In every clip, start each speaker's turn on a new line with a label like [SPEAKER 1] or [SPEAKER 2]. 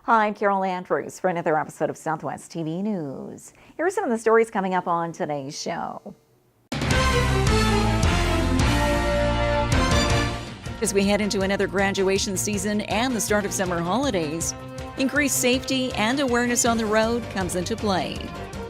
[SPEAKER 1] Hi, I'm Carol Andrews for another episode of Southwest TV News. Here are some of the stories coming up on today's show. As we head into another graduation season and the start of summer holidays, increased safety and awareness on the road comes into play.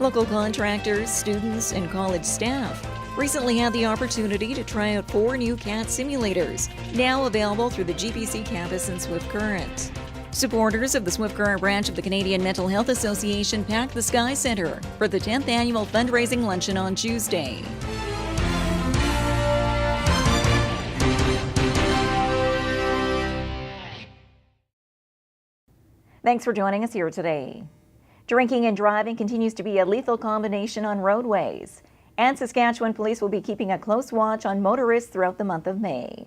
[SPEAKER 1] Local contractors, students, and college staff recently had the opportunity to try out 4 new CAT simulators, now available through the GPC campus in Swift Current. Supporters of the Swift Current branch of the Canadian Mental Health Association packed the Sky Centre for the 10th annual fundraising luncheon on Tuesday. Thanks for joining us here today. Drinking and driving continues to be a lethal combination on roadways, and Saskatchewan police will be keeping a close watch on motorists throughout the month of May.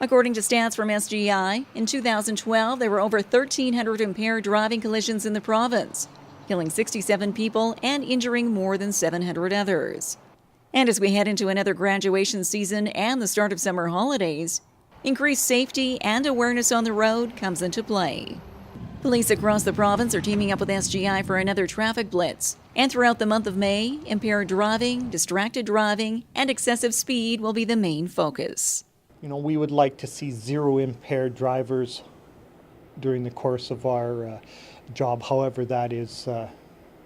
[SPEAKER 1] According to stats from SGI, in 2012, there were over 1,300 impaired driving collisions in the province, killing 67 people and injuring more than 700 others. And as we head into another graduation season and the start of summer holidays, increased safety and awareness on the road comes into play. Police across the province are teaming up with SGI for another traffic blitz. And throughout the month of May, impaired driving, distracted driving, and excessive speed will be the main focus.
[SPEAKER 2] We would like to see 0 impaired drivers during the course of our job. However, that is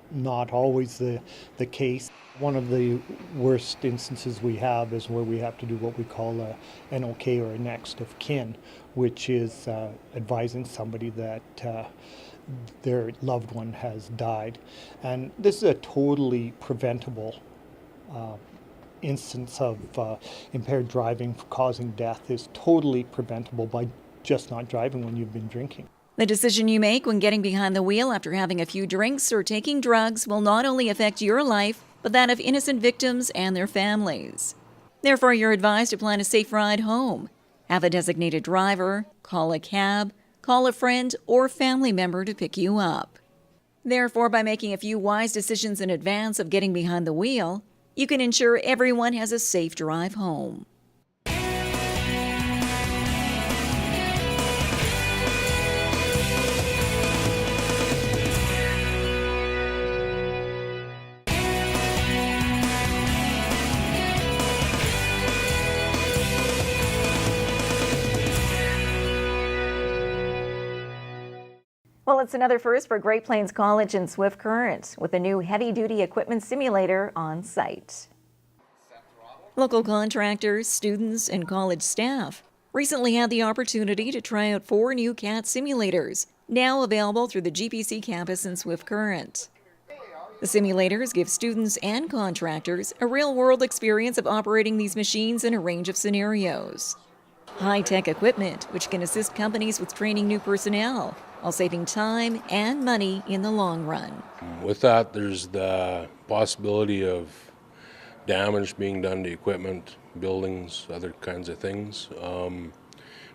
[SPEAKER 2] not always the case. One of the worst instances we have is where we have to do what we call a NOK, or a next of kin, which is advising somebody that their loved one has died. And this is a totally preventable instance of impaired driving causing death. Is totally preventable by just not driving when you've been drinking.
[SPEAKER 1] The decision you make when getting behind the wheel after having a few drinks or taking drugs will not only affect your life, but that of innocent victims and their families. Therefore, you're advised to plan a safe ride home. Have a designated driver, call a cab, call a friend or family member to pick you up. Therefore, by making a few wise decisions in advance of getting behind the wheel, you can ensure everyone has a safe drive home. Well, it's another first for Great Plains College in Swift Current, with a new heavy-duty equipment simulator on site. Local contractors, students, and college staff recently had the opportunity to try out 4 new CAT simulators, now available through the GPC campus in Swift Current. The simulators give students and contractors a real-world experience of operating these machines in a range of scenarios. High-tech equipment, which can assist companies with training new personnel, while saving time and money in the long run.
[SPEAKER 3] With that, there's the possibility of damage being done to equipment, buildings, other kinds of things.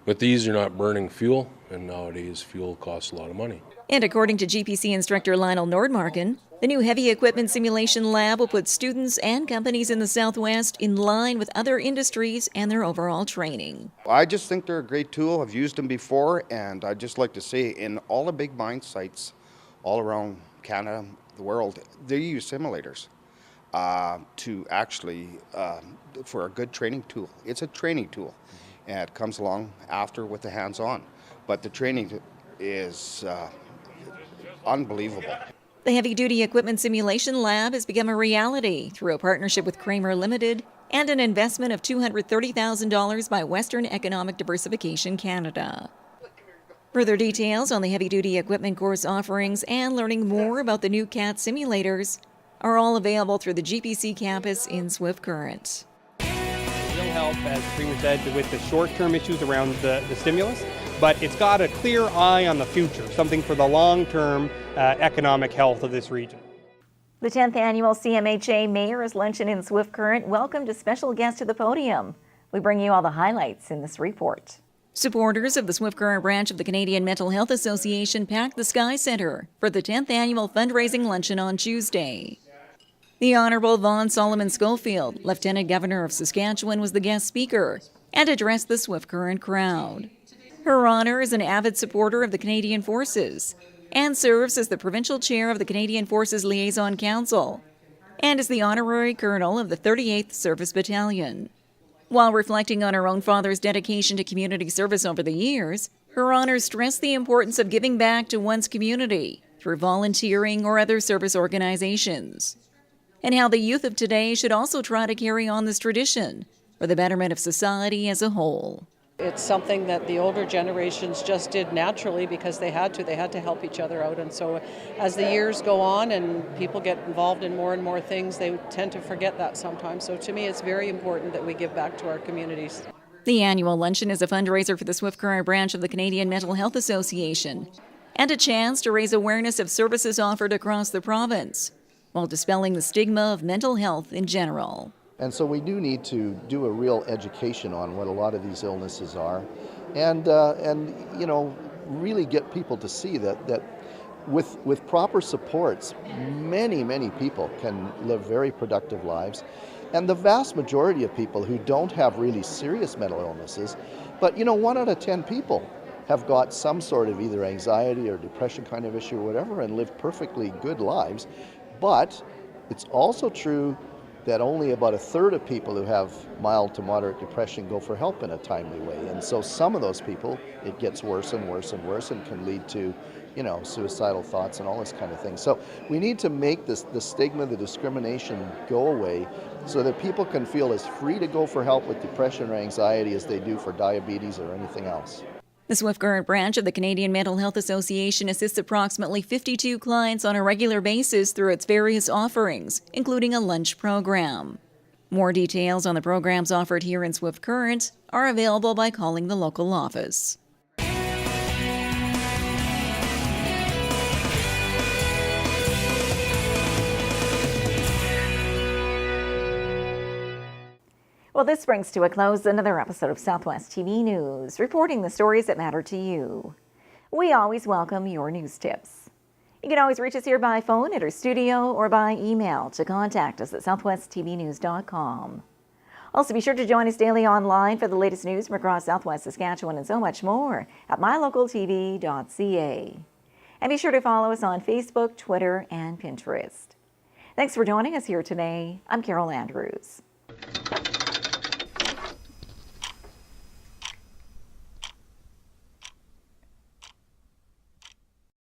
[SPEAKER 3] With these, you're not burning fuel, and nowadays fuel costs a lot of money.
[SPEAKER 1] And according to GPC instructor Lionel Nordmarken, the new heavy equipment simulation lab will put students and companies in the Southwest in line with other industries and their overall training.
[SPEAKER 4] I just think they're a great tool. I've used them before, and I'd just like to say in all the big mine sites all around Canada, the world, they use simulators to actually, for a good training tool. It's a training tool, and it comes along after with the hands-on. But the training is unbelievable.
[SPEAKER 1] The heavy-duty equipment simulation lab has become a reality through a partnership with Kramer Limited and an investment of $230,000 by Western Economic Diversification Canada. Further details on the heavy-duty equipment course offerings and learning more about the new CAT simulators are all available through the GPC campus in Swift Current.
[SPEAKER 5] It will help, as the Premier said, with the short-term issues around the stimulus, but it's got a clear eye on the future, something for the long-term economic health of this region.
[SPEAKER 1] The 10th annual CMHA Mayor's Luncheon in Swift Current welcomed a special guest to the podium. We bring you all the highlights in this report. Supporters of the Swift Current branch of the Canadian Mental Health Association packed the Sky Centre for the 10th annual fundraising luncheon on Tuesday. The Honourable Vaughan Solomon Schofield, Lieutenant Governor of Saskatchewan, was the guest speaker and addressed the Swift Current crowd. Her Honor is an avid supporter of the Canadian Forces and serves as the provincial chair of the Canadian Forces Liaison Council and is the honorary colonel of the 38th Service Battalion. While reflecting on her own father's dedication to community service over the years, Her Honor stressed the importance of giving back to one's community through volunteering or other service organizations, and how the youth of today should also try to carry on this tradition for the betterment of society as a whole.
[SPEAKER 6] It's something that the older generations just did naturally because they had to help each other out. And so as the years go on and people get involved in more and more things, they tend to forget that sometimes. So to me, it's very important that we give back to our communities.
[SPEAKER 1] The annual luncheon is a fundraiser for the Swift Current branch of the Canadian Mental Health Association and a chance to raise awareness of services offered across the province while dispelling the stigma of mental health in general.
[SPEAKER 7] And so we do need to do a real education on what a lot of these illnesses are, and you know, really get people to see that with proper supports, many people can live very productive lives. And the vast majority of people who don't have really serious mental illnesses, but you know, 1 out of 10 people have got some sort of either anxiety or depression kind of issue or whatever and live perfectly good lives. But it's also true that only about 1/3 of people who have mild to moderate depression go for help in a timely way. And so some of those people, it gets worse and worse and worse and can lead to, you know, suicidal thoughts and all this kind of thing. So we need to make the stigma, the discrimination go away so that people can feel as free to go for help with depression or anxiety as they do for diabetes or anything else.
[SPEAKER 1] The Swift Current branch of the Canadian Mental Health Association assists approximately 52 clients on a regular basis through its various offerings, including a lunch program. More details on the programs offered here in Swift Current are available by calling the local office. Well, this brings to a close another episode of Southwest TV News, reporting the stories that matter to you. We always welcome your news tips. You can always reach us here by phone at our studio or by email to contact us at southwesttvnews.com. Also, be sure to join us daily online for the latest news from across Southwest Saskatchewan and so much more at mylocaltv.ca. And be sure to follow us on Facebook, Twitter, and Pinterest. Thanks for joining us here today. I'm Carol Andrews.